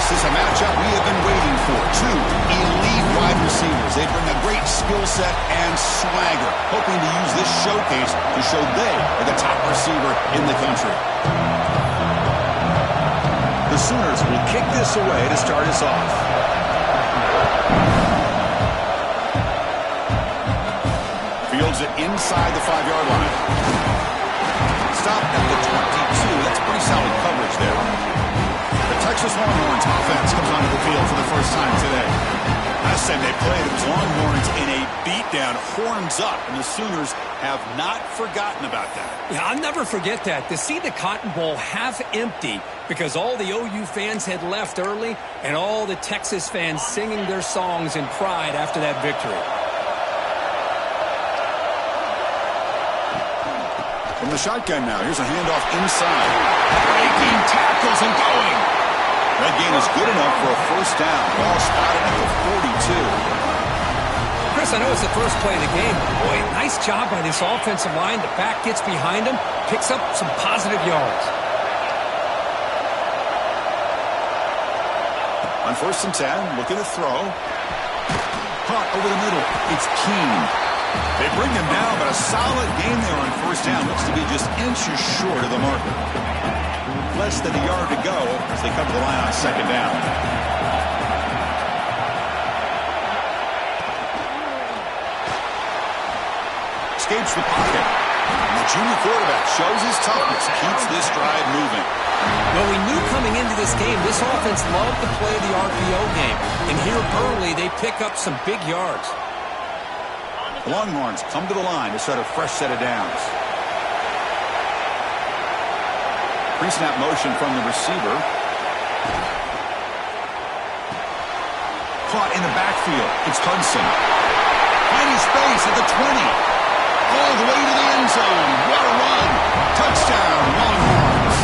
This is a matchup we have been waiting for. Two elite wide receivers. They bring a great skill set and swagger, hoping to use this showcase to show they are the top receiver in the country. The Sooners will kick this away to start us off. Fields it inside the 5-yard line. Stopped at the 22. That's pretty solid coverage there. The Texas Longhorns offense comes onto the field for the first time today. Last time they played, it was Longhorns in a beatdown, horns up, and the Sooners have not forgotten about that. Yeah, I'll never forget that. To see the Cotton Bowl half empty because all the OU fans had left early and all the Texas fans singing their songs in pride after that victory. From the shotgun now, here's a handoff inside. Breaking tackles and going. That gain is good enough for a first down. Ball spotted at the 42. Chris, I know it's the first play of the game. Boy, nice job by this offensive line. The back gets behind him, picks up some positive yards. On 1st and 10, look at the throw. Caught over the middle. It's Keene. They bring him down, but a solid gain there on 1st down. Looks to be just inches short of the marker. Less than a yard to go as they come to the line on 2nd down. Escapes the pocket. And the junior quarterback shows his toughness, keeps this drive moving. Well, we knew coming into this game, this offense loved to play the RPO game. And here early, they pick up some big yards. The Longhorns come to the line to start a fresh set of downs. Pre-snap motion from the receiver. Caught in the backfield. It's Hudson. Finding space at the 20. All the way to the end zone. What a run. Touchdown, Longhorns.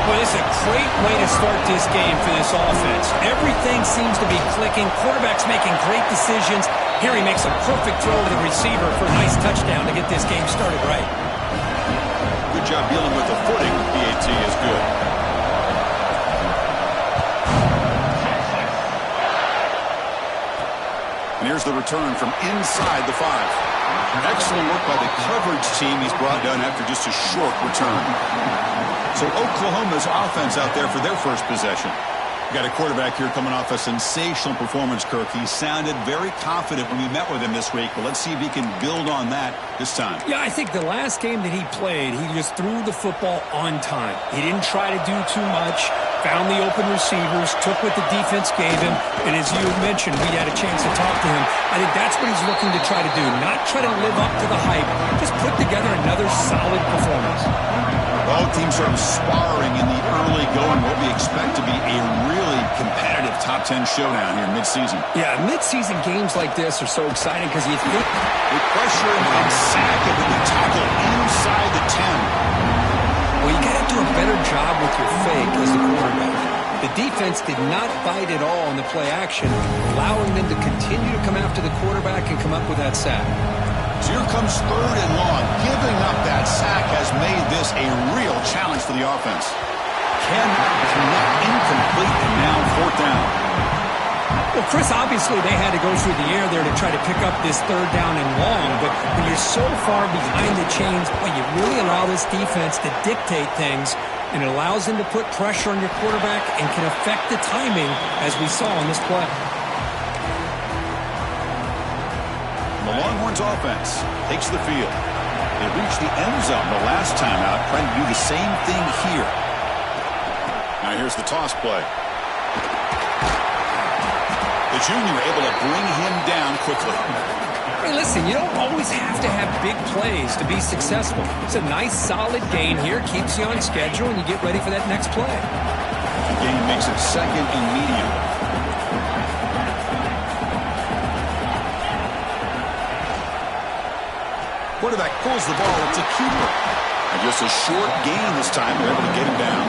Well, it's a great way to start this game for this offense. Everything seems to be clicking. Quarterback's making great decisions. Here he makes a perfect throw to the receiver for a nice touchdown to get this game started right. Good job dealing with the footing. PAT is good. And here's the return from inside the 5. Excellent work by the coverage team he's brought down after just a short return. So Oklahoma's offense out there for their first possession. Got a quarterback here coming off a sensational performance, Kirk. He sounded very confident when we met with him this week, but let's see if he can build on that this time. Yeah, I think the last game that he played, he just threw the football on time. He didn't try to do too much, found the open receivers, took what the defense gave him, and as you mentioned, we had a chance to talk to him. I think that's what he's looking to try to do, not try to live up to the hype, just put together another solid performance. Both teams sort of sparring in the early going, what we expect to be a really competitive top 10 showdown here mid-season. Yeah, mid-season games like this are so exciting because you think they pressure him and sack him with the tackle inside the 10. Well, you got to do a better job with your fake as the quarterback. The defense did not bite at all in the play action, allowing them to continue to come after the quarterback and come up with that sack. So here comes 3rd and long. Giving up that sack has made this a real challenge for the offense. Cannot connect, incomplete, and now 4th down. Well, Chris, obviously they had to go through the air there to try to pick up this 3rd down and long, but when you're so far behind the chains, well, you really allow this defense to dictate things, and it allows them to put pressure on your quarterback and can affect the timing, as we saw in this play. The Longhorns offense takes the field. They reached the end zone the last time out, trying to do the same thing here. Now here's the toss play. The junior able to bring him down quickly. Hey, listen, you don't always have to have big plays to be successful. It's a nice, solid gain here, keeps you on schedule, and you get ready for that next play. The gain makes it 2nd and medium. Quarterback pulls the ball. It's a keeper. And just a short gain this time. They're able to get him down.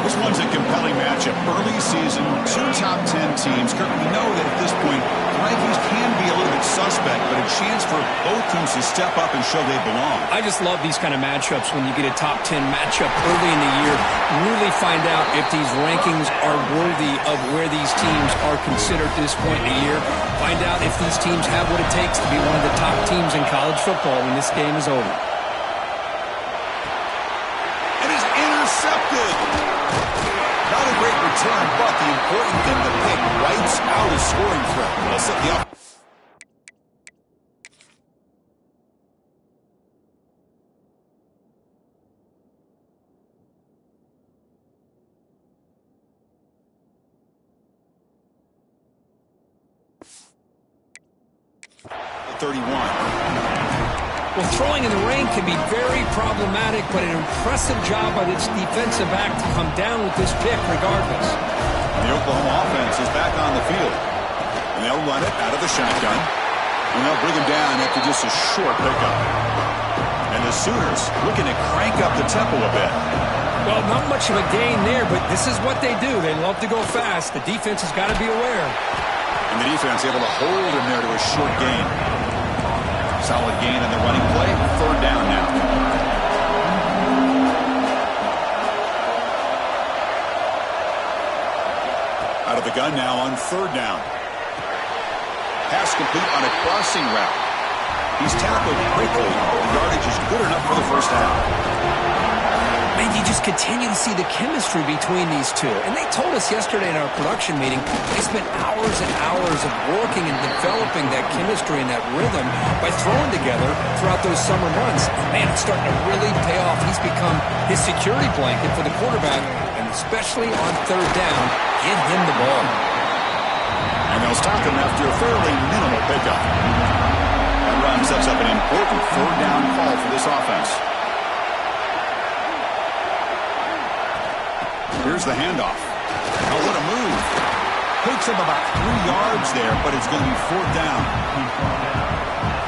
This one's a compelling matchup. Early season, 2 top 10 teams. Kirk, we know that at this point, the Vikings can be a little bit suspect, but chance for both teams to step up and show they belong. I just love these kind of matchups when you get a top 10 matchup early in the year. Really find out if these rankings are worthy of where these teams are considered at this point in the year. Find out if these teams have what it takes to be one of the top teams in college football when this game is over. It is intercepted. Not a great return, but the important thing, the pick wipes out a scoring threat. They'll set the up. The 31. Well, throwing in the rain can be very problematic, but an impressive job by this defensive back to come down with this pick regardless. The Oklahoma offense is back on the field. And they'll run it out of the shotgun. And they'll bring him down after just a short pickup. And the Sooners looking to crank up the tempo a bit. Well, not much of a gain there, but this is what they do. They love to go fast. The defense has got to be aware. And the defense able to hold him there to a short gain. Solid gain in the running play. Third down now. Out of the gun now on third down. Pass complete on a crossing route. He's tackled quickly. The yardage is good enough for the first down. Man, you just continue to see the chemistry between these two. And they told us yesterday in our production meeting, they spent hours and hours of working and developing that chemistry and that rhythm by throwing together throughout those summer months. Man, it's starting to really pay off. He's become his security blanket for the quarterback, and especially on third down, give him the ball. And they'll stop him after a fairly minimal pickup. That run sets up an important third down call for this offense. Here's the handoff. Oh, what a move. Takes him about 3 yards there, but it's going to be fourth down.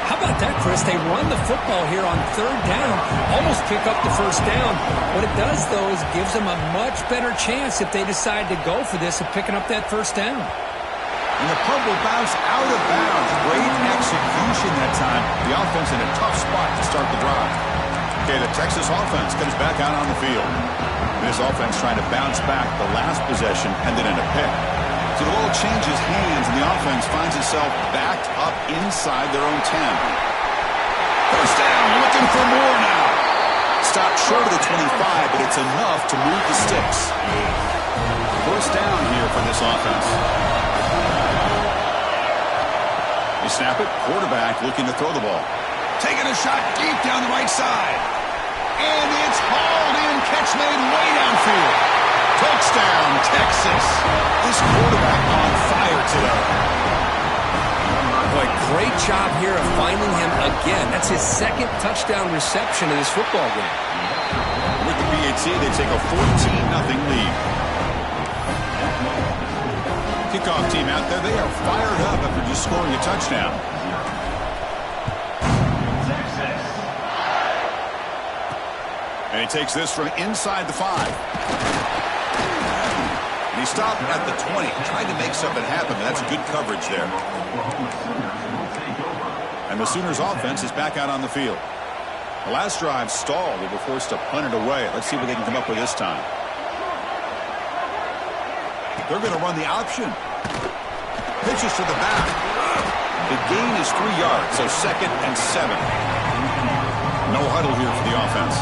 How about that, Chris? They run the football here on third down, almost pick up the first down. What it does, though, is gives them a much better chance if they decide to go for this of picking up that first down. And the punt will bounce out of bounds. Great execution that time. The offense in a tough spot to start the drive. Okay, the Texas offense comes back out on the field. This offense trying to bounce back the last possession, ended in a pick. So the ball changes hands, and the offense finds itself backed up inside their own 10. First down, looking for more now. Stopped short of the 25, but it's enough to move the sticks. First down here for this offense. They snap it, quarterback looking to throw the ball. Taking a shot deep down the right side. And it's hauled in, catch made way downfield. Touchdown, Texas. This quarterback on fire today. Boy, great job here of finding him again. That's his second touchdown reception of this football game. With the BAT, they take a 14-0 lead. Kickoff team out there, they are fired up after just scoring a touchdown. And he takes this from inside the 5. And he stopped at the 20, trying to make something happen, but that's good coverage there. And the Sooners offense is back out on the field. The last drive stalled. They were forced to punt it away. Let's see what they can come up with this time. They're going to run the option. Pitches to the back. The gain is 3 yards, so 2nd and 7. No huddle here for the offense.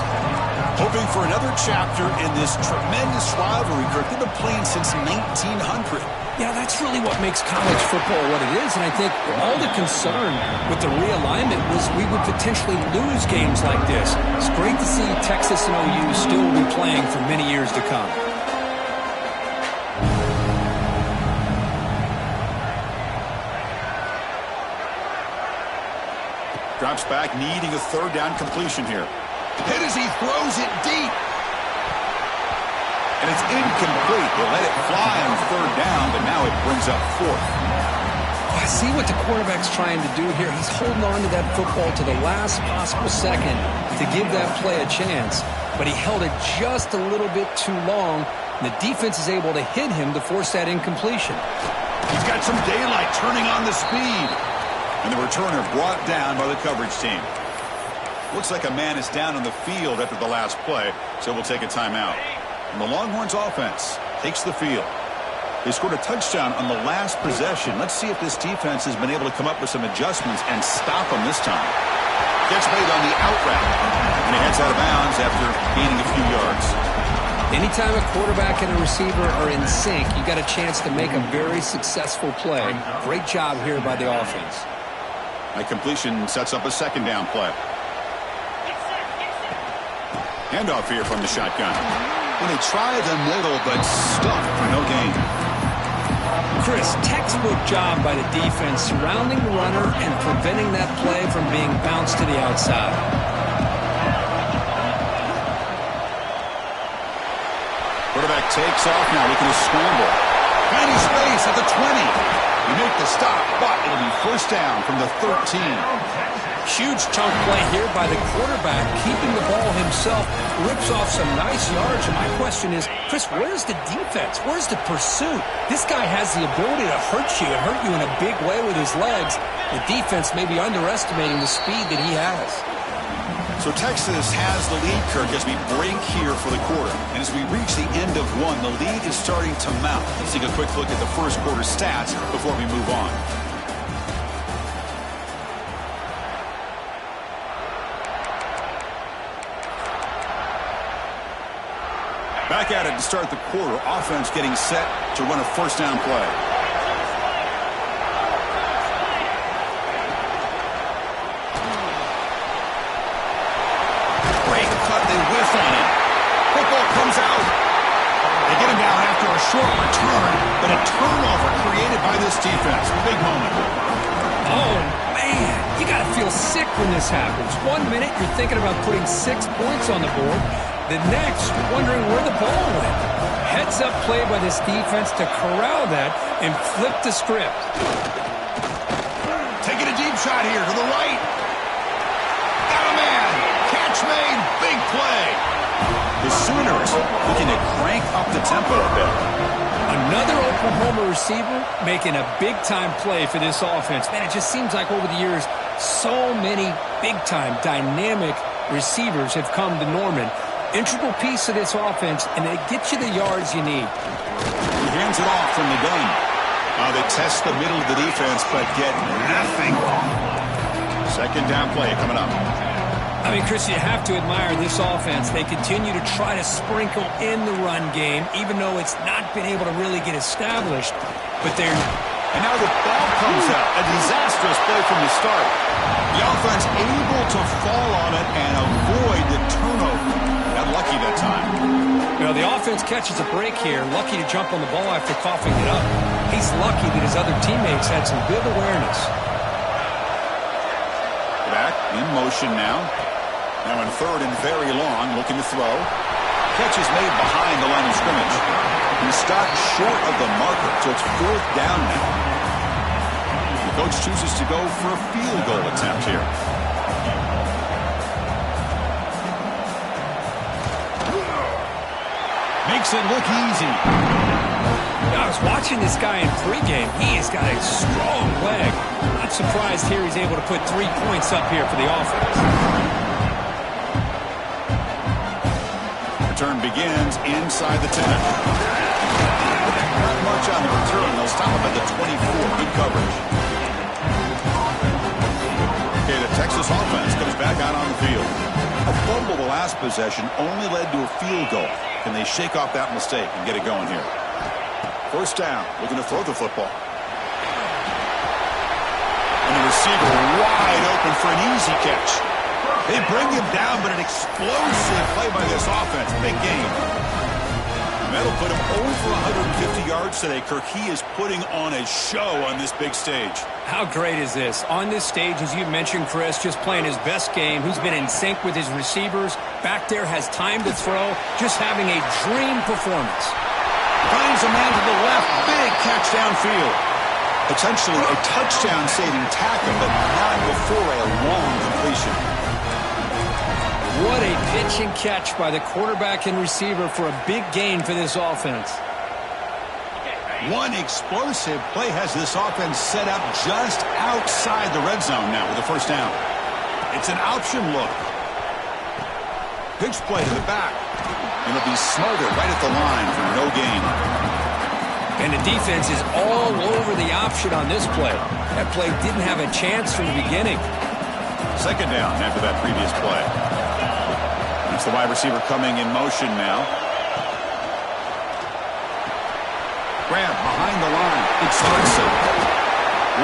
Hoping for another chapter in this tremendous rivalry, Kirk. They've been playing since 1900. Yeah, that's really what makes college football what it is. And I think all the concern with the realignment was we would potentially lose games like this. It's great to see Texas and OU still be playing for many years to come. Drops back, needing a third down completion here. Hit as he throws it deep. And it's incomplete. They let it fly on third down, but now it brings up fourth. I see what the quarterback's trying to do here. He's holding on to that football to the last possible second to give that play a chance. But he held it just a little bit too long, and the defense is able to hit him to force that incompletion. He's got some daylight turning on the speed. And the returner brought down by the coverage team. Looks like a man is down on the field after the last play, so we'll take a timeout. And the Longhorns offense takes the field. They scored a touchdown on the last possession. Let's see if this defense has been able to come up with some adjustments and stop them this time. Gets made on the out route, and he heads out of bounds after gaining a few yards. Anytime a quarterback and a receiver are in sync, you got a chance to make a very successful play. Great job here by the offense. A completion sets up a second down play. Handoff here from the shotgun. And they try the middle, but stuffed for no gain. Chris, textbook job by the defense surrounding the runner and preventing that play from being bounced to the outside. Quarterback takes off now, looking to scramble. Tiny space at the 20. You make the stop, but it'll be first down from the 13. Huge chunk play here by the quarterback, keeping the ball himself, rips off some nice yards. And my question is, Chris, where's the defense? Where's the pursuit? This guy has the ability to hurt you and hurt you in a big way with his legs. The defense may be underestimating the speed that he has. So Texas has the lead, Kirk, as we break here for the quarter. And as we reach the end of one, the lead is starting to mount. Let's take a quick look at the first quarter stats before we move on. Back at it to start the quarter. Offense getting set to run a first down play. Great cut. They whiff on it. Football comes out. They get him down after a short return, but a turnover created by this defense. Big moment. Oh, man. You got to feel sick when this happens. 1 minute, you're thinking about putting 6 points on the board. The next, wondering where the ball went. Heads-up play by this defense to corral that and flip the script. Taking a deep shot here to the right. Got a man. Catch made. Big play. The Sooners looking to crank up the tempo a bit. Another Oklahoma receiver making a big-time play for this offense. Man, it just seems like over the years, so many big-time, dynamic receivers have come to Norman. Integral piece of this offense, and they get you the yards you need. He hands it off from the gun. They test the middle of the defense, but get nothing. Second down play coming up. I mean, Chris, you have to admire this offense. They continue to try to sprinkle in the run game, even though it's not been able to really get established. But they're... And now the ball comes out. A disastrous play from the start. The offense able to fall on it and avoid the turnover. Got lucky that time. You know, the offense catches a break here. Lucky to jump on the ball after coughing it up. He's lucky that his other teammates had some good awareness. Back in motion now. Now in third and very long, looking to throw. Catch is made behind the line of scrimmage. He stopped short of the marker, so it's fourth down now. The coach chooses to go for a field goal attempt here. Makes it look easy. I was watching this guy in pregame. He has got a strong leg. Not surprised here he's able to put 3 points up here for the offense. Return begins inside the 10. Not much on the return. They'll stop him at the 24. Good coverage. Okay, the Texas offense comes back out on the field. A fumble the last possession only led to a field goal. Can they shake off that mistake and get it going here? First down, looking to throw the football. And the receiver wide open for an easy catch. They bring him down, but an explosive play by this offense. Big game. And that'll put him over 150 yards today, Kirk. He is putting on a show on this big stage. How great is this? On this stage, as you mentioned, Chris, just playing his best game. He's been in sync with his receivers. Back there, has time to throw. Just having a dream performance. Finds a man to the left. Big catch downfield. Potentially a touchdown-saving tackle, but not before a long completion. What a pitch and catch by the quarterback and receiver for a big gain for this offense. One explosive play has this offense set up just outside the red zone now with a first down. It's an option look. Pitch play to the back. And it'll be smothered right at the line for no gain. And the defense is all over the option on this play. That play didn't have a chance from the beginning. Second down after that previous play. It's the wide receiver coming in motion now. Grab behind the line. It's Hudson.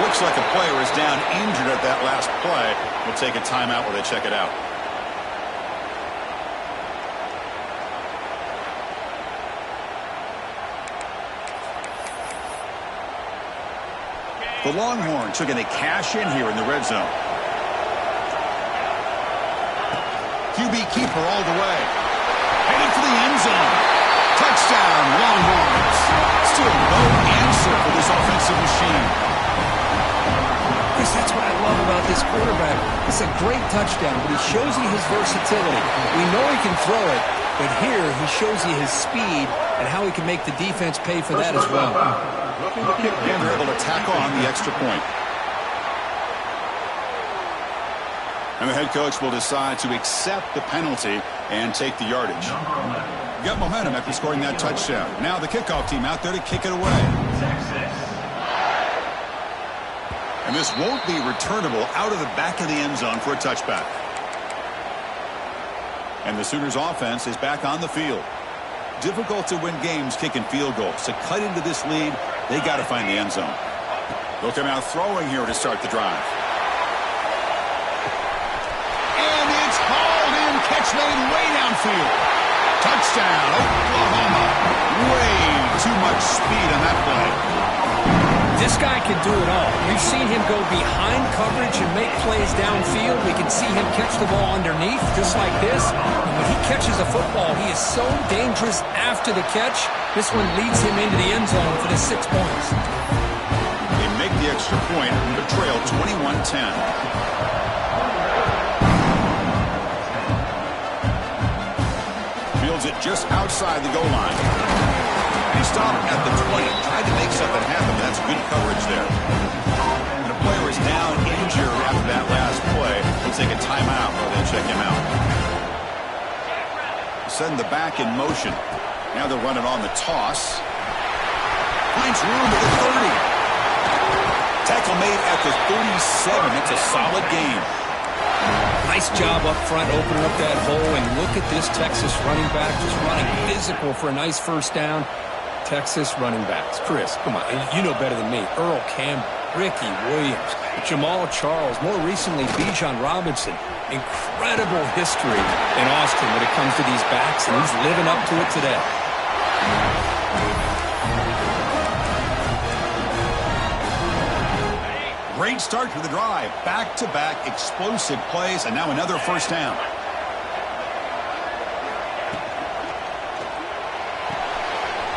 Looks like a player is down injured at that last play. We'll take a timeout while they check it out. The Longhorns are going to cash in here in the red zone. QB keeper all the way. Headed for the end zone. Touchdown, Longhorns. Still no answer for this offensive machine. Chris, that's what I love about this quarterback. It's a great touchdown, but he shows you his versatility. We know he can throw it, but here he shows you his speed and how he can make the defense pay for that as well. And they're able to tack on the extra point. And the head coach will decide to accept the penalty and take the yardage. Got momentum after scoring that touchdown. Now the kickoff team out there to kick it away. And this won't be returnable out of the back of the end zone for a touchback. And the Sooners offense is back on the field. Difficult to win games kicking field goals. To cut into this lead, they got to find the end zone. They'll come out throwing here to start the drive. And it's hauled in. Catch made way downfield. Touchdown, Oklahoma. Way too much speed on that play. This guy can do it all. We've seen him go behind coverage and make plays downfield. We can see him catch the ball underneath, just like this. And when he catches a football, he is so dangerous after the catch. This one leads him into the end zone for the 6 points. They make the extra point and the trail 21-10. Fields it just outside the goal line. He stopped at the 20, tried to make something happen, but that's good coverage there. And a player is down injured after that last play. We'll take a timeout while they check him out. Send the back in motion. Now they're running on the toss. Finds room at the 30. Tackle made at the 37. It's a solid game. Nice job up front opening up that hole, and look at this Texas running back just running physical for a nice first down. Texas running backs. Chris, come on, you know better than me. Earl Campbell, Ricky Williams, Jamal Charles, more recently Bijan Robinson. Incredible history in Austin when it comes to these backs, and he's living up to it today. Great start to the drive. Back-to-back explosive plays, and now another first down.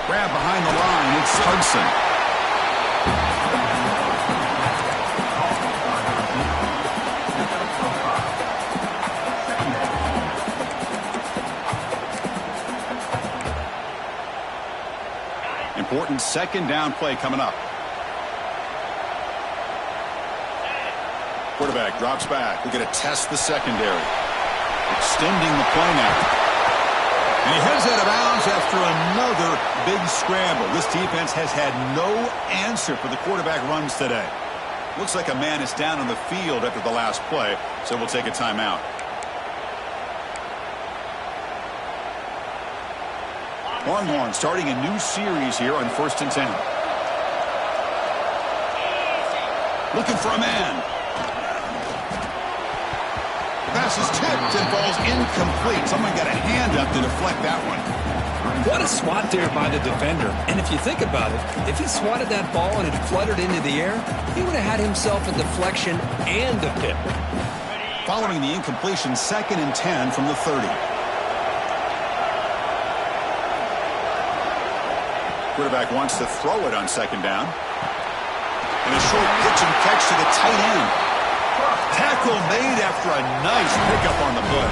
Grab behind the line. It's Hudson. Important second down play coming up. Quarterback drops back. We're going to test the secondary. Extending the play now. And he heads out of bounds after another big scramble. This defense has had no answer for the quarterback runs today. Looks like a man is down on the field after the last play, so we'll take a timeout. Longhorn starting a new series here on 1st and 10. Looking for a man. Pass is tipped and falls incomplete. Someone got a hand up to deflect that one. What a swat there by the defender. And if you think about it, if he swatted that ball and it fluttered into the air, he would have had himself a deflection and a pick. Following the incompletion, 2nd and 10 from the 30. Quarterback wants to throw it on 2nd down. And a short pitch and catch to the tight end. Tackle made after a nice pickup on the play.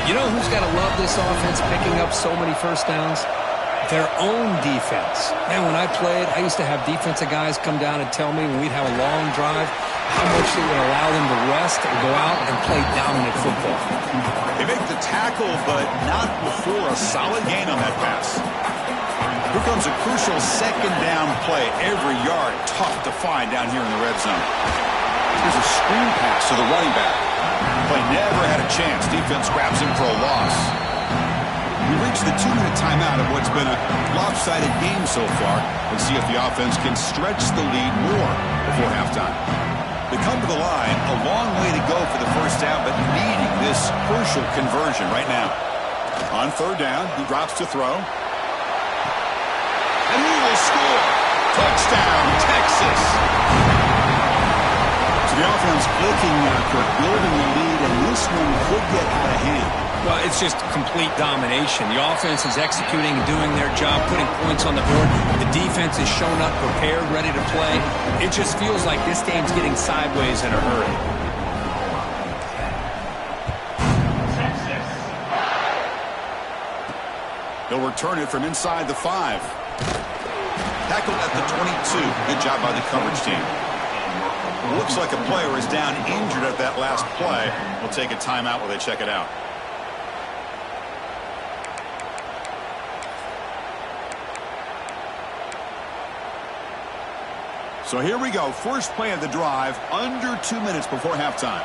You know who's got to love this offense picking up so many first downs? their own defense. Man, when I played, I used to have defensive guys come down and tell me when we'd have a long drive how much it would allow them to rest and go out and play dominant football. They make the tackle, but not before a solid gain on that pass. Here comes a crucial second down play. Every yard tough to find down here in the red zone. Here's a screen pass to the running back. Play never had a chance. Defense grabs him for a loss. We reached the 2-minute timeout of what's been a lopsided game so far. Let's see if the offense can stretch the lead more before halftime. They come to the line, a long way to go for the first down, but needing this crucial conversion right now. On third down, he drops to throw. And he will score. Touchdown, Texas. So the offense clicking now, building the lead, and this one could get out of hand. Well, it's just complete domination. The offense is executing and doing their job, putting points on the board. The defense is shown up, prepared, ready to play. It just feels like this game's getting sideways in a hurry. They'll return it from inside the 5. Tackled at the 22. Good job by the coverage team. Looks like a player is down injured at that last play. We'll take a timeout while they check it out. So here we go. First play of the drive, under 2 minutes before halftime.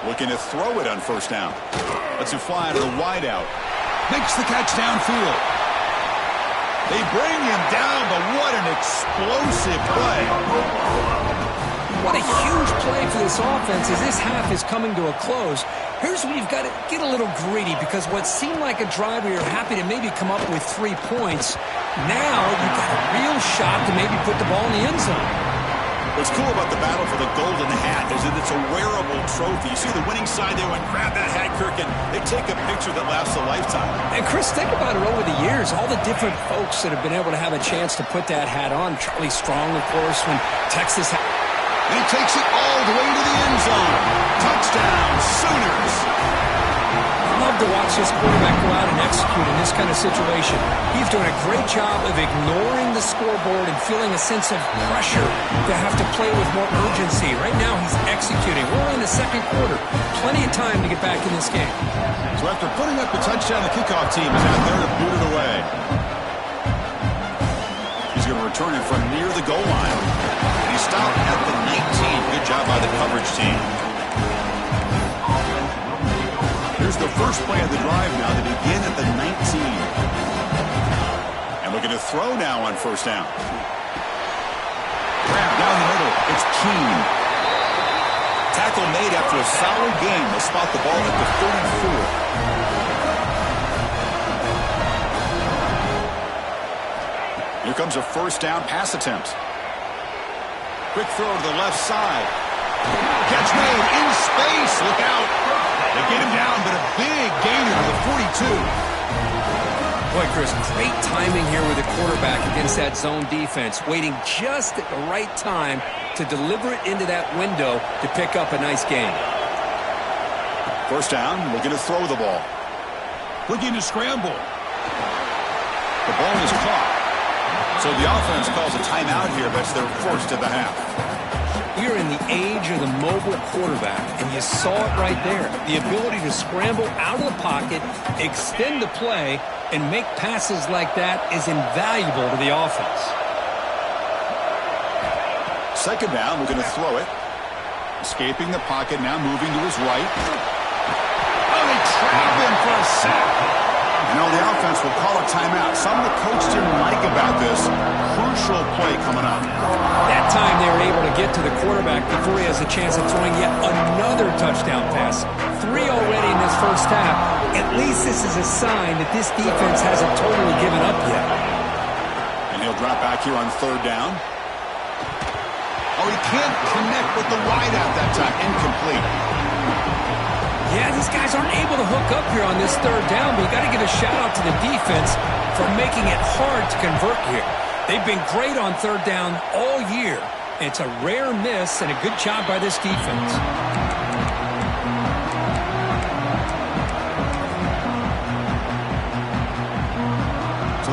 Looking to throw it on first down. Lets it fly to the wideout. Makes the catch downfield. They bring him down, but what an explosive play. What a huge play for this offense as this half is coming to a close. Here's where you've got to get a little greedy, because what seemed like a drive where you're happy to maybe come up with 3 points, now you've got a real shot to maybe put the ball in the end zone. What's cool about the battle for the golden hat is that it's a wearable trophy. You see the winning side, they went grab that hat, Kirk, and they take a picture that lasts a lifetime. And Chris, think about it over the years, all the different folks that have been able to have a chance to put that hat on. Charlie Strong, of course, when Texas had... And he takes it all the way to the end zone. Touchdown, Sooners. I love to watch this quarterback go out and execute in this kind of situation. He's doing a great job of ignoring the scoreboard and feeling a sense of pressure to have to play with more urgency. Right now, he's executing. We're in the second quarter. Plenty of time to get back in this game. So after putting up the touchdown, the kickoff team is out there to boot it away. He's going to return it from near the goal line. And he stopped at the 19. Good job by the coverage team. Here's the first play of the drive now. They begin at the 19. And looking to throw now on first down. Grab down the middle. It's Keene. Tackle made after a solid game. They spot the ball at the 34. Here comes a first down pass attempt. Quick throw to the left side. Catch made in space. Look out. They get him down, but a big gainer to the 42. Boy, Chris, great timing here with the quarterback against that zone defense, waiting just at the right time to deliver it into that window to pick up a nice gain. First down, looking to throw the ball. Looking to scramble. The ball is caught. So the offense calls a timeout here. That's their first of the half. We're in the age of the mobile quarterback, and you saw it right there. The ability to scramble out of the pocket, extend the play, and make passes like that is invaluable to the offense. Second down, we're going to throw it. Escaping the pocket, now moving to his right. Oh, they trap him for a sack. You know, the offense will call a timeout. Something the coach didn't like about this. Crucial play coming up. That time they were able to get to the quarterback before he has a chance of throwing yet another touchdown pass. 3 already in this first half. At least this is a sign that this defense hasn't totally given up yet. And he'll drop back here on third down. Oh, he can't connect with the wideout that time. Incomplete. Yeah, these guys aren't able to hook up here on this third down, but you got to give a shout-out to the defense for making it hard to convert here. They've been great on third down all year. It's a rare miss and a good job by this defense.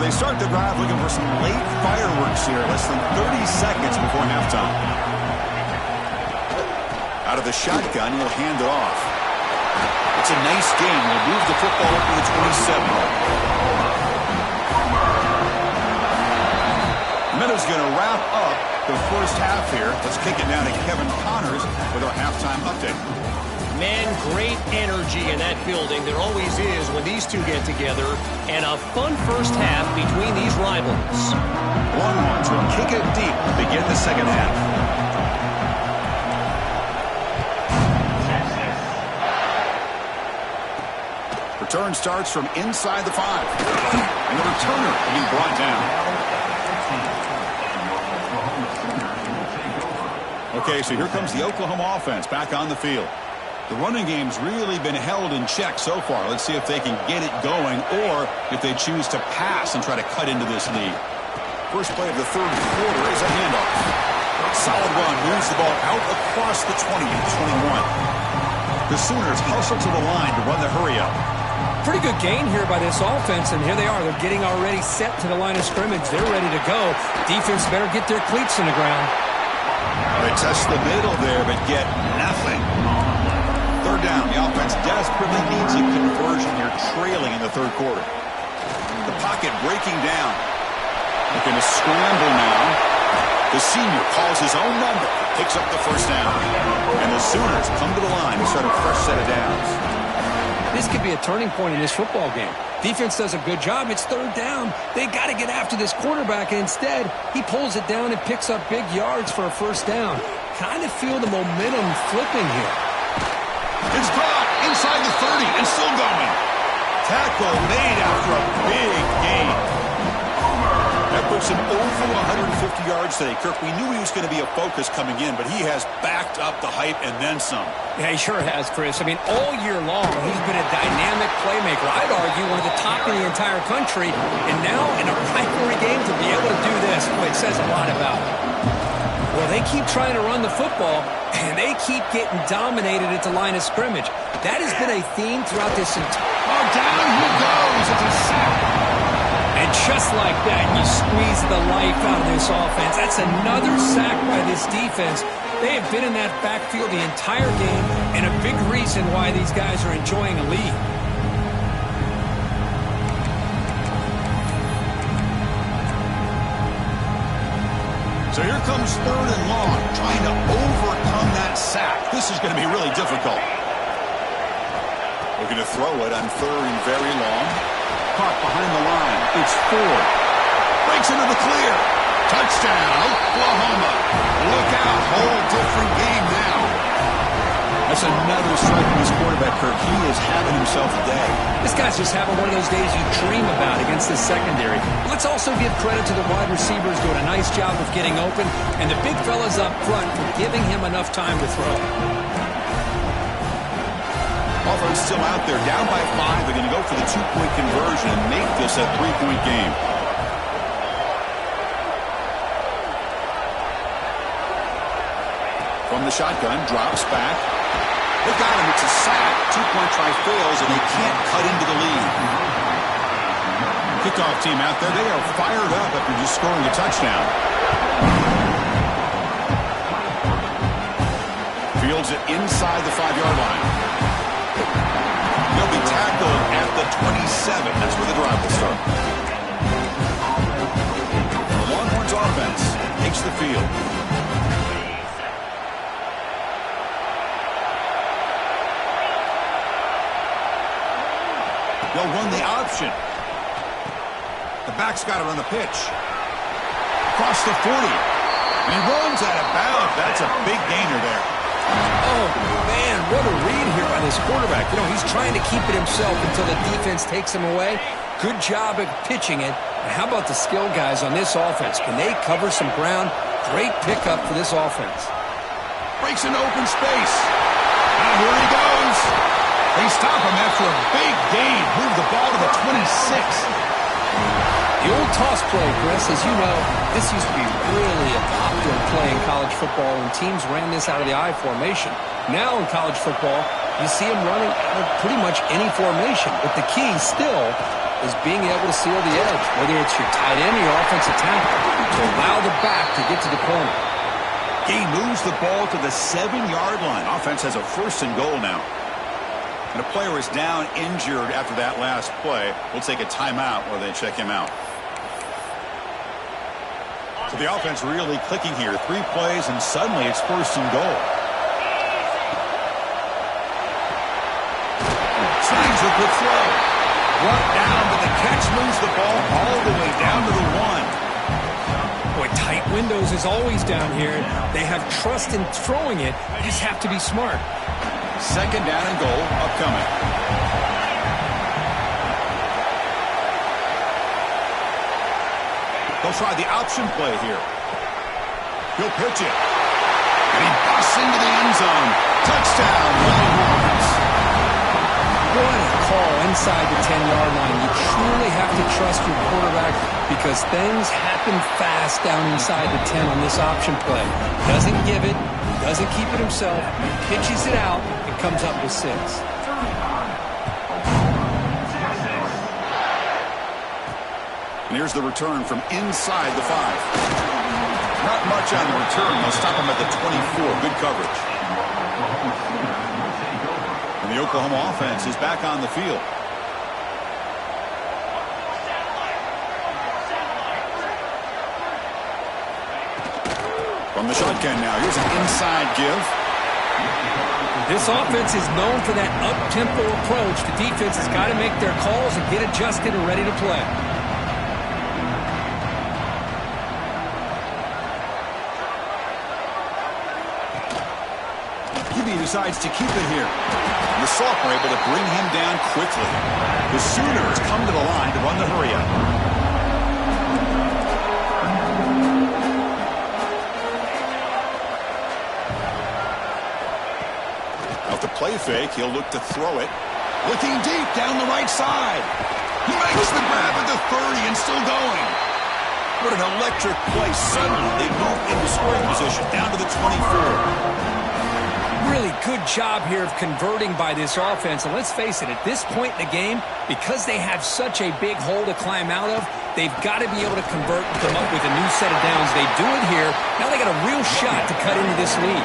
So they start the drive looking for some late fireworks here, less than 30 seconds before halftime. Out of the shotgun, he'll hand it off. It's a nice gain. He'll move the football up to the 27. Meadows going to wrap up the first half here. Let's kick it down to Kevin Connors with our halftime update. Man, great energy in that building. There always is when these two get together. And a fun first half between these rivals. Longhorns will kick it deep to begin the second half. Return starts from inside the 5. And the returner being brought down. Okay, so here comes the Oklahoma offense back on the field. The running game's really been held in check so far. Let's see if they can get it going or if they choose to pass and try to cut into this lead. First play of the third quarter is a handoff. Solid run, moves the ball out across the 20 to 21. The Sooners hustle to the line to run the hurry up. Pretty good gain here by this offense, and here they are. They're getting already set to the line of scrimmage. They're ready to go. Defense better get their cleats in the ground. They test the middle there, but get nothing. Third down. The offense desperately needs a conversion here, trailing in the third quarter. The pocket breaking down. Looking to scramble now. The senior calls his own number, picks up the first down. And the Sooners come to the line to start a fresh set of downs. This could be a turning point in this football game. Defense does a good job. It's third down. They got to get after this quarterback, and instead, he pulls it down and picks up big yards for a first down. Kind of feel the momentum flipping here. It's brought inside the 30 and still going. Tackle made after a big gain. That puts him over 150 yards today. Kirk, we knew he was going to be a focus coming in, but he has backed up the hype and then some. Yeah, he sure has, Chris. I mean, all year long, he's been a dynamic playmaker. I'd argue one of the top in the entire country. And now, in a rivalry game, to be able to do this, boy, it says a lot about him. Well, they keep trying to run the football, and they keep getting dominated at the line of scrimmage. That has been a theme throughout this entire... Oh, down he goes. It's a sack. And just like that, you squeeze the life out of this offense. That's another sack by this defense. They have been in that backfield the entire game, and a big reason why these guys are enjoying a lead. So here comes third and long, trying to overcome that sack. This is going to be really difficult. Looking to throw it on third and very long. Caught behind the line. It's Ford. Breaks into the clear. Touchdown, Oklahoma. Look out. Whole different game now. That's another strike from his quarterback, Kirk. He is having himself a day. This guy's just having one of those days you dream about against this secondary. Let's also give credit to the wide receivers doing a nice job of getting open, and the big fellas up front for giving him enough time to throw. Offense still out there, down by 5. They're going to go for the 2-point conversion and make this a 3-point game. From the shotgun, drops back. They got him. It's a sack. 2-point try fails, and they can't cut into the lead. Kickoff team out there. They are fired up after just scoring a touchdown. Fields it inside the 5-yard line. He'll be tackled at the 27. That's where the drive will start. The Longhorns offense takes the field. They'll run the option. The back's got it on the pitch. Across the 40. And he runs out of bounds. That's a big gainer there. Oh, man, what a read here by this quarterback. You know, he's trying to keep it himself until the defense takes him away. Good job at pitching it. And how about the skill guys on this offense? Can they cover some ground? Great pickup for this offense. Breaks into open space. And here he goes. They stop him after a big gain. Move the ball to the 26. The old toss play, Chris, as you know, this used to be really a popular play in college football when teams ran this out of the I formation. Now in college football, you see them running out of pretty much any formation. But the key still is being able to seal the edge, whether it's your tight end or your offensive tackle, to allow the back to get to the corner. He moves the ball to the 7-yard line. Offense has a 1st and goal now. And a player is down injured after that last play. We'll take a timeout while they check him out. So the offense really clicking here. 3 plays, and suddenly it's 1st and goal. Signs a good throw. Brought down, but the catch moves the ball all the way down to the 1. Boy, tight windows is always down here. They have trust in throwing it. They just have to be smart. 2nd down and goal upcoming. They'll try the option play here. He'll pitch it. And he busts into the end zone. Touchdown, Longhorns. What a call inside the 10-yard line. You truly have to trust your quarterback because things happen fast down inside the 10 on this option play. Doesn't give it, doesn't keep it himself, pitches it out, and comes up with 6. And here's the return from inside the 5. Not much on the return. They'll stop him at the 24. Good coverage. And the Oklahoma offense is back on the field. From the shotgun now. Here's an inside give. This offense is known for that up-tempo approach. The defense has got to make their calls and get adjusted and ready to play. He decides to keep it here. And the Salk are able to bring him down quickly. The Sooners come to the line to run the hurry-up. Out the play fake, he'll look to throw it. Looking deep down the right side. He makes the grab at the 30 and still going. What an electric play. Suddenly they move into scoring position down to the 24. Really good job here of converting by this offense. And let's face it, at this point in the game, because they have such a big hole to climb out of, they've got to be able to convert and come up with a new set of downs. They do it here. Now they got a real shot to cut into this lead.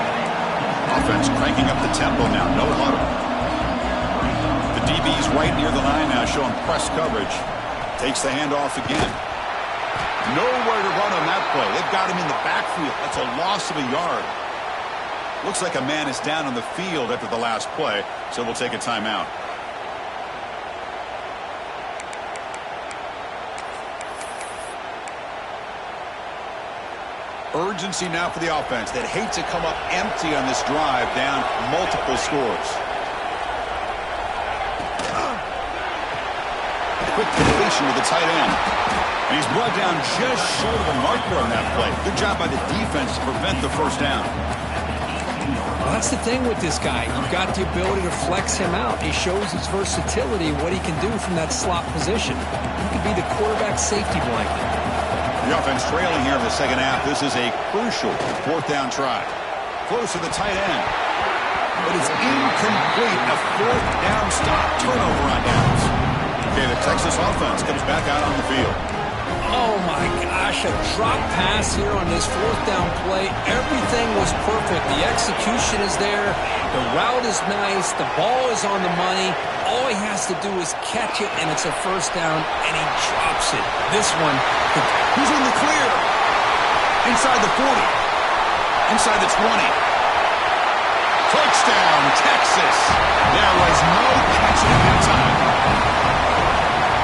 Offense cranking up the tempo now. No huddle. The DB's right near the line now, showing press coverage. Takes the handoff again. Nowhere to run on that play. They've got him in the backfield. That's a loss of a yard. Looks like a man is down on the field after the last play, so we'll take a timeout. Urgency now for the offense that hate to come up empty on this drive, down multiple scores. Quick completion to the tight end. And he's brought down just short of the marker on that play. Good job by the defense to prevent the 1st down. Well, that's the thing with this guy. You've got the ability to flex him out. He shows his versatility, what he can do from that slot position. He could be the quarterback safety blanket. The offense trailing here in the 2nd half. This is a crucial 4th down try. Close to the tight end. But it's incomplete. A 4th down stop. Turnover on downs. Okay, the Texas offense comes back out on the field. Oh, my gosh, a drop pass here on this 4th down play. Everything was perfect. The execution is there. The route is nice. The ball is on the money. All he has to do is catch it, and it's a 1st down, and he drops it. This one. He's in the clear. Inside the 40. Inside the 20. Touchdown, Texas. There was no catching at that time.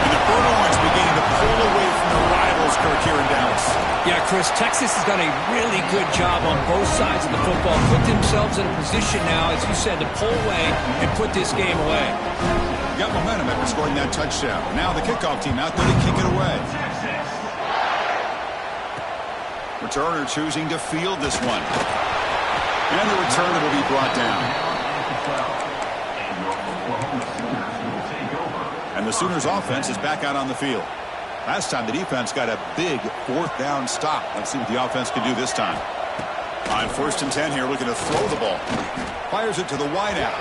And the Burnt Orange beginning to pull away from the rivals, Kirk, here in Dallas. Yeah, Chris, Texas has done a really good job on both sides of the football. Put themselves in a position now, as you said, to pull away and put this game away. Got momentum after scoring that touchdown. Now the kickoff team out there to kick it away. Returner choosing to field this one. And the returner will be brought down. And the Sooners offense is back out on the field. Last time the defense got a big 4th down stop. Let's see what the offense can do this time. On 1st and 10 here, looking to throw the ball. Fires it to the wide out.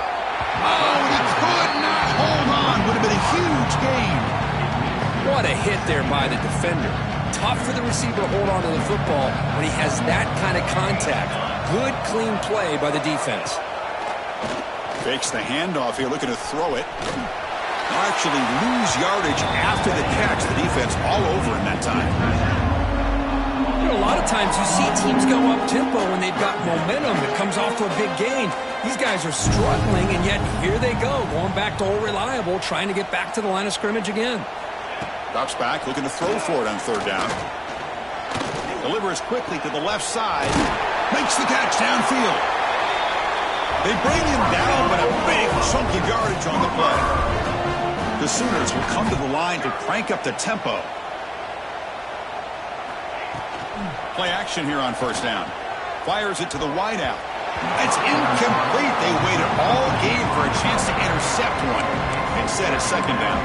Oh, he could not hold on. Would have been a huge gain. What a hit there by the defender. Tough for the receiver to hold on to the football when he has that kind of contact. Good, clean play by the defense. Fakes the handoff here, looking to throw it. They'll actually lose yardage after the catch. The defense all over in that time. You know, a lot of times you see teams go up-tempo when they've got momentum. It comes off to a big gain. These guys are struggling, and yet here they go, going back to old reliable, trying to get back to the line of scrimmage again. Drops back, looking to throw for it on third down. Delivers quickly to the left side. Makes the catch downfield. They bring him down, but a big chunk of yardage on the play. The Sooners will come to the line to crank up the tempo. Play action here on first down. Fires it to the wideout. It's incomplete. They waited all game for a chance to intercept one. Instead, it's second down.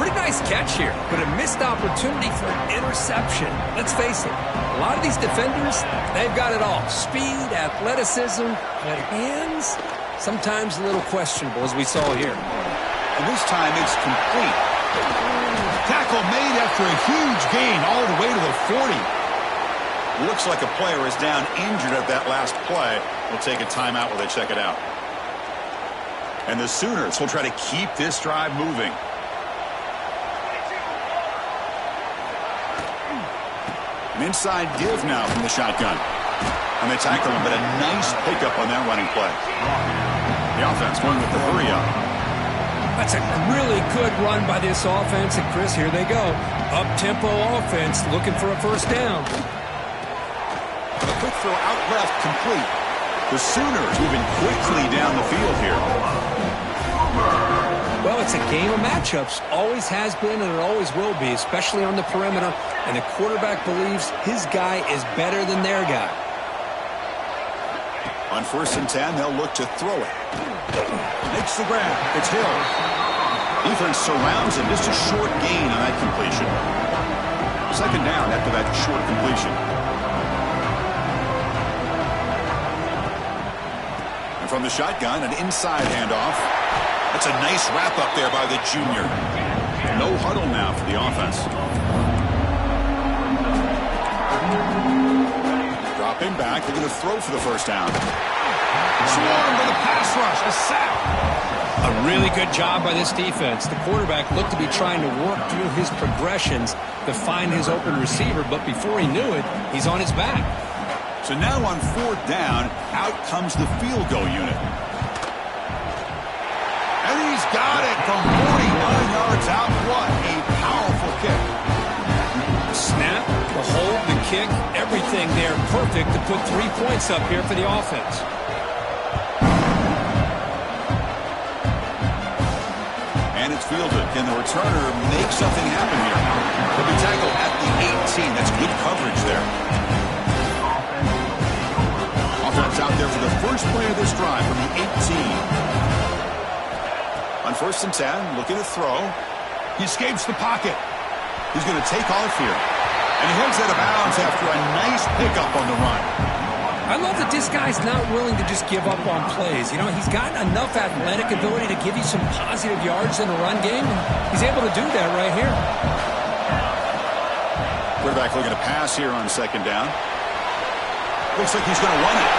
Pretty nice catch here, but a missed opportunity for an interception. Let's face it, a lot of these defenders, they've got it all. Speed, athleticism, but hands, sometimes a little questionable, as we saw here. And this time it's complete. Tackle made after a huge gain all the way to the 40. Looks like a player is down injured at that last play. We'll take a timeout while they check it out. And the Sooners will try to keep this drive moving. An inside give now from the shotgun. And they tackle him, but a nice pickup on that running play. The offense going with the hurry up. That's a really good run by this offense. And, Chris, here they go. Up-tempo offense looking for a first down. A quick throw out left, complete. The Sooners moving quickly down the field here. Well, it's a game of matchups. Always has been and it always will be, especially on the perimeter. And the quarterback believes his guy is better than their guy. On 1st and 10, they'll look to throw it. Makes the grab. It's Hill. Defense surrounds him. Just a short gain on that completion. Second down after that short completion. And from the shotgun, an inside handoff. That's a nice wrap up there by the junior. No huddle now for the offense. Dropping back, they're going to throw for the first down. Swarmed with a pass rush, a sack. A really good job by this defense. The quarterback looked to be trying to work through his progressions to find his open receiver, but before he knew it, he's on his back. So now on 4th down, out comes the field goal unit. And he's got it from 49 yards out. What a powerful kick. The snap, the hold, the kick, everything there perfect to put 3 points up here for the offense. And it's fielded. Can the returner make something happen here? He'll be tackled at the 18. That's good coverage there. Offense out there for the first play of this drive from the 18. On 1st and 10, looking to throw. He escapes the pocket. He's going to take off here. And he heads out of bounds after a nice pickup on the run. I love that this guy's not willing to just give up on plays. You know, he's got enough athletic ability to give you some positive yards in the run game, and he's able to do that right here. Quarterback looking to pass here on 2nd down. Looks like he's going to run it.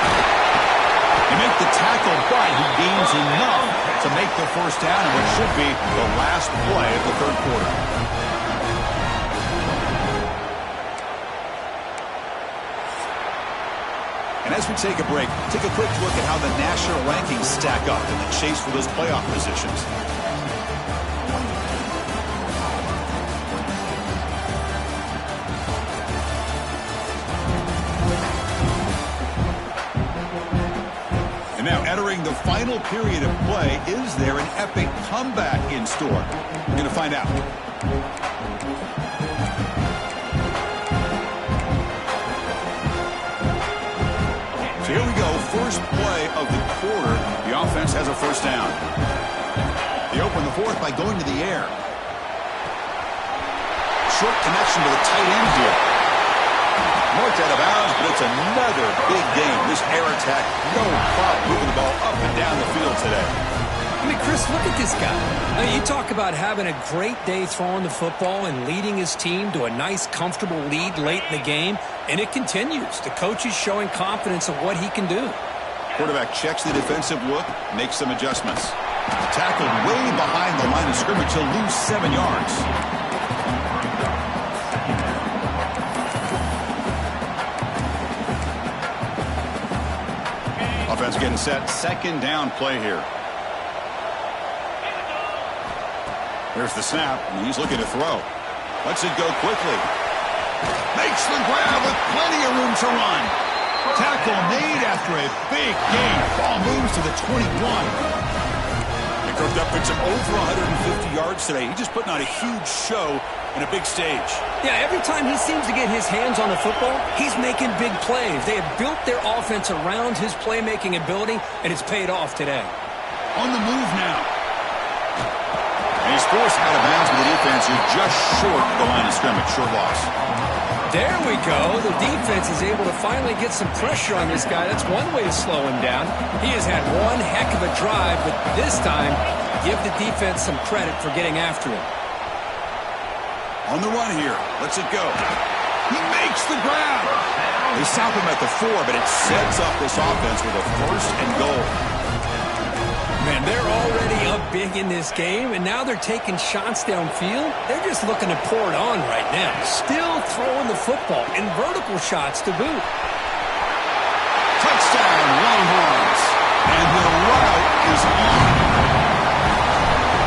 He makes the tackle, but he gains enough to make the first down in what should be the last play of the 3rd quarter. And as we take a break, take a quick look at how the national rankings stack up in the chase for those playoff positions. And now entering the final period of play, is there an epic comeback in store? We're going to find out. So here we go, first play of the quarter. The offense has a first down. They open the 4th by going to the air. Short connection to the tight end here. Marked out of bounds, but it's another big game. This air attack, no problem moving the ball up and down the field today. I mean, Chris, look at this guy. Now, you talk about having a great day throwing the football and leading his team to a nice, comfortable lead late in the game, and it continues. The coach is showing confidence of what he can do. Quarterback checks the defensive look, makes some adjustments. Tackled way behind the line of scrimmage. He'll lose 7 yards. Offense getting set. Second down play here. Here's the snap, and he's looking to throw. Lets it go quickly. Makes the grab with plenty of room to run. Tackle made after a big gain. Ball moves to the 21. He cooked up with some over 150 yards today. He's just putting on a huge show in a big stage. Yeah, every time he seems to get his hands on the football, he's making big plays. They have built their offense around his playmaking ability, and it's paid off today. On the move now. And he's forced out of bounds with the defense who's just short of the line of scrimmage. Short loss. There we go. The defense is able to finally get some pressure on this guy. That's one way to slow him down. He has had one heck of a drive, but this time, give the defense some credit for getting after him. On the run here. Lets it go. He makes the grab. They stop him at the 4, but it sets up this offense with a first and goal. Man, they're already up big in this game, and now they're taking shots downfield. They're just looking to pour it on right now. Still throwing the football, and vertical shots to boot. Touchdown, Longhorns. And the route is on.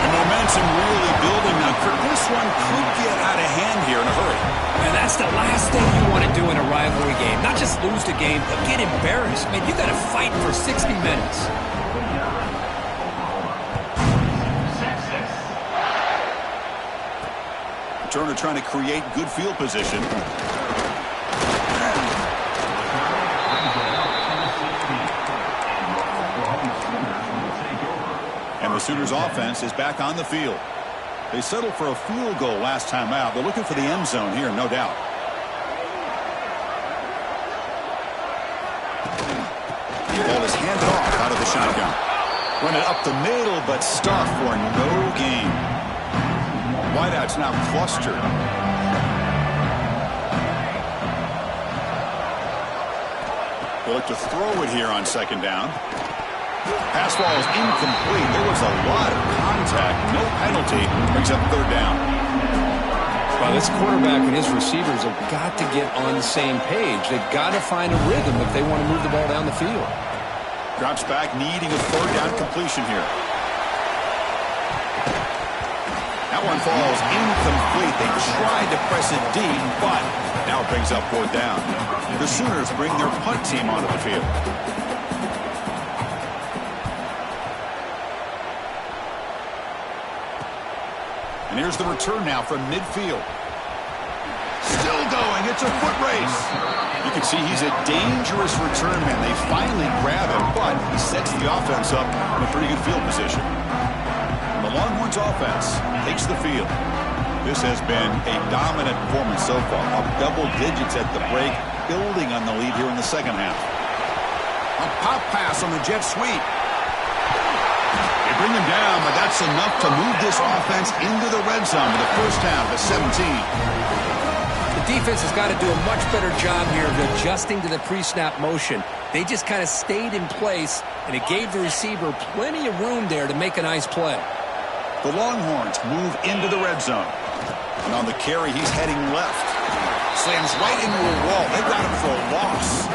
The momentum really building now. This one could get out of hand here in a hurry. And that's the last thing you want to do in a rivalry game. Not just lose the game, but get embarrassed. Man, you got to fight for 60 minutes. Turner trying to create good field position. And the Sooners offense is back on the field. They settled for a field goal last time out. They're looking for the end zone here, no doubt. The ball is handed off out of the shotgun. Run it up the middle, but stuffed for no gain. Wideouts now clustered. They look to throw it here on second down. Pass ball is incomplete. There was a lot of contact. No penalty. Brings up third down. Well, this quarterback and his receivers have got to get on the same page. They've got to find a rhythm if they want to move the ball down the field. Drops back, needing a third down completion here. That one falls incomplete. They tried to press it deep, but now it brings up fourth down. The Sooners bring their punt team onto the field. And here's the return now from midfield. Still going. It's a foot race. You can see he's a dangerous return man. They finally grab him, but he sets the offense up in a pretty good field position. The Longhorns offense takes the field. This has been a dominant performance so far. Up double digits at the break, building on the lead here in the second half. A pop pass on the jet sweep. They bring him down, but that's enough to move this offense into the red zone with the first down at 17. The defense has got to do a much better job here of adjusting to the pre-snap motion. They just kind of stayed in place, and it gave the receiver plenty of room there to make a nice play. The Longhorns move into the red zone. And on the carry, he's heading left. Slams right into a wall. They got him for a loss.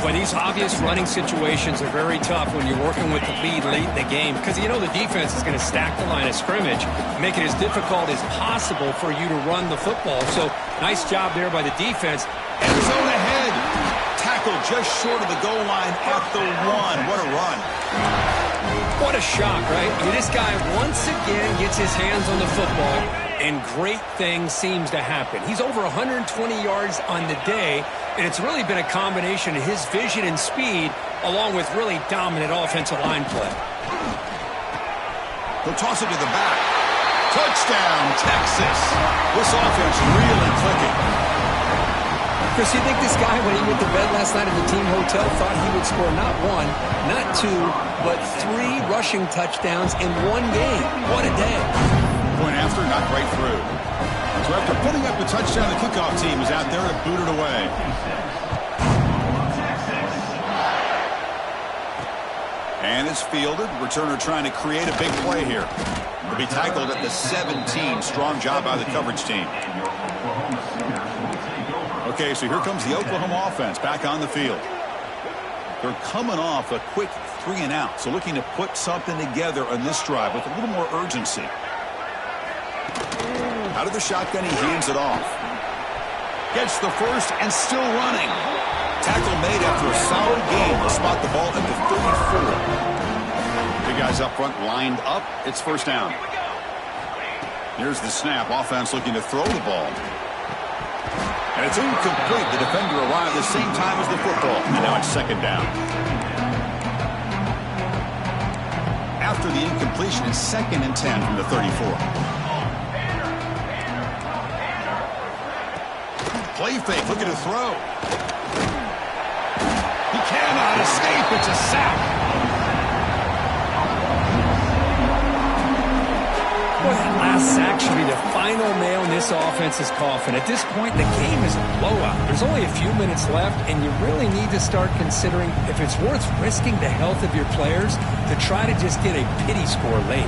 Well, these obvious running situations are very tough when you're working with the lead late in the game because you know the defense is going to stack the line of scrimmage, make it as difficult as possible for you to run the football. So, nice job there by the defense. End zone ahead. Tackle just short of the goal line at the 1. What a run. What a shock, right? I mean, this guy once again gets his hands on the football, and great things seems to happen. He's over 120 yards on the day, and it's really been a combination of his vision and speed, along with really dominant offensive line play. He'll toss it to the back. Touchdown, Texas. This offense really clicking. Chris, you think this guy, when he went to bed last night at the team hotel, thought he would score not one, not two, but 3 rushing touchdowns in one game? What a day. Point after, not right through. So after putting up a touchdown, the kickoff team is out there to boot it away. And it's fielded. Returner trying to create a big play here. Will be tackled at the 17. Strong job by the coverage team. Okay, so here comes the Oklahoma offense back on the field. They're coming off a quick 3-and-out, so looking to put something together on this drive with a little more urgency. Out of the shotgun, he hands it off. Gets the first and still running. Tackle made after a solid game. They'll spot the ball at the 34. Big guys up front lined up. It's first down. Here's the snap. Offense looking to throw the ball. And it's incomplete. The defender arrived the same time as the football. And now it's second down. After the incompletion, it's 2nd and 10 from the 34. Play fake, looking to throw. He cannot escape. It's a sack. Boy, that last sack should be the final nail in this offense's coffin. At this point, the game is a blowout. There's only a few minutes left, and you really need to start considering if it's worth risking the health of your players to try to just get a pity score late.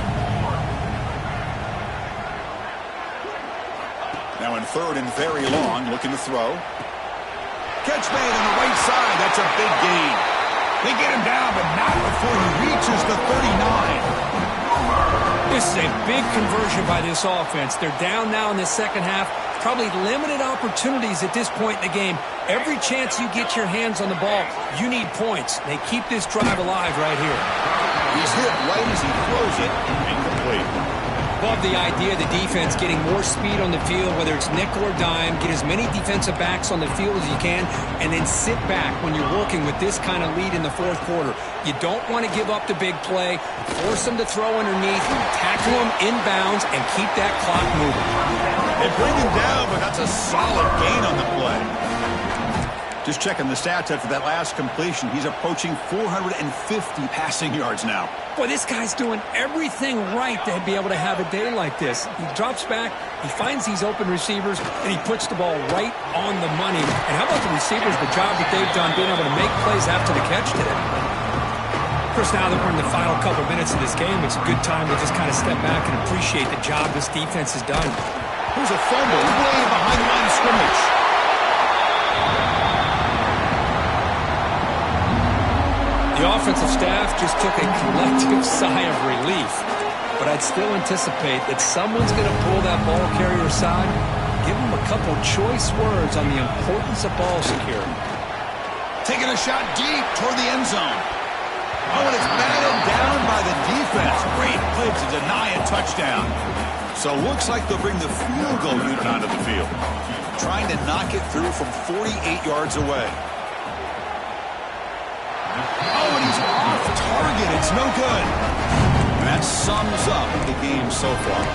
Now in 3rd and very long, looking to throw. Catch made on the right side. That's a big gain. They get him down, but not before he reaches the 39. This is a big conversion by this offense. They're down now in the second half. Probably limited opportunities at this point in the game. Every chance you get your hands on the ball, you need points. They keep this drive alive right here. He's hit right as he throws it. Incomplete. Love the idea of the defense getting more speed on the field, whether it's nickel or dime. Get as many defensive backs on the field as you can, and then sit back when you're working with this kind of lead in the 4th quarter. You don't want to give up the big play. Force them to throw underneath, tackle them inbounds, and keep that clock moving. They bring him down, but that's a solid gain on the play. Just checking the stats after that last completion. He's approaching 450 passing yards now. Boy, this guy's doing everything right to be able to have a day like this. He drops back, he finds these open receivers, and he puts the ball right on the money. And how about the receivers, the job that they've done being able to make plays after the catch today? Of course, now that we're in the final couple minutes of this game, it's a good time to just kind of step back and appreciate the job this defense has done. Here's a fumble way behind the line of scrimmage. The offensive staff just took a collective sigh of relief, but I'd still anticipate that someone's going to pull that ball carrier aside, give him a couple choice words on the importance of ball security. Taking a shot deep toward the end zone. Oh, and it's batted down by the defense. Great play to deny a touchdown. So looks like they'll bring the field goal unit onto the field, trying to knock it through from 48 yards away. Oh, and he's off target. It's no good. And that sums up the game so far.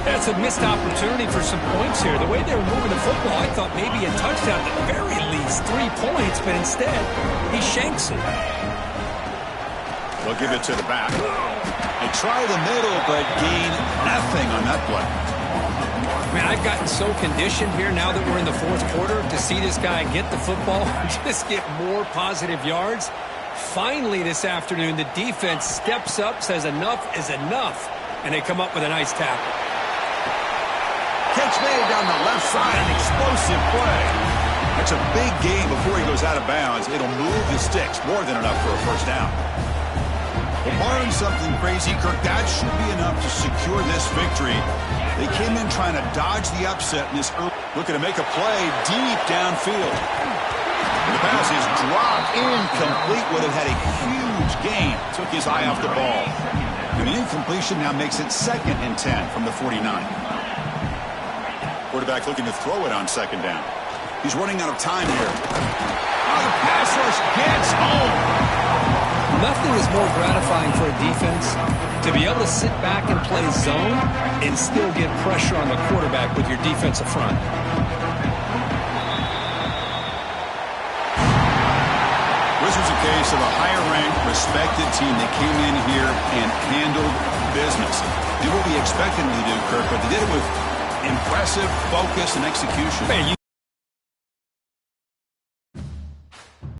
That's a missed opportunity for some points here. The way they were moving the football, I thought maybe a touchdown, at the very least 3 points, but instead, he shanks it. They'll give it to the back. They try the middle, but gain nothing on that play. Man, I've gotten so conditioned here now that we're in the 4th quarter to see this guy get the football and just get more positive yards. Finally this afternoon, the defense steps up, says enough is enough, and they come up with a nice tackle. Catch made down the left side, an explosive play. That's a big gain before he goes out of bounds. It'll move the sticks, more than enough for a first down. Well, barring something crazy, Kirk, that should be enough to secure this victory. They came in trying to dodge the upset in this early, looking to make a play deep downfield. And the pass is dropped incomplete. Would have had a huge gain. Took his eye off the ball. And the incompletion now makes it 2nd and 10 from the 49. Quarterback looking to throw it on 2nd down. He's running out of time here. Oh, the pass rush gets home. Nothing is more gratifying for a defense to be able to sit back and play zone and still get pressure on the quarterback with your defensive front. face of a higher-ranked, respected team that came in here and handled business. Did what we expected them to do, Kirk, but they did it with impressive focus and execution. Man,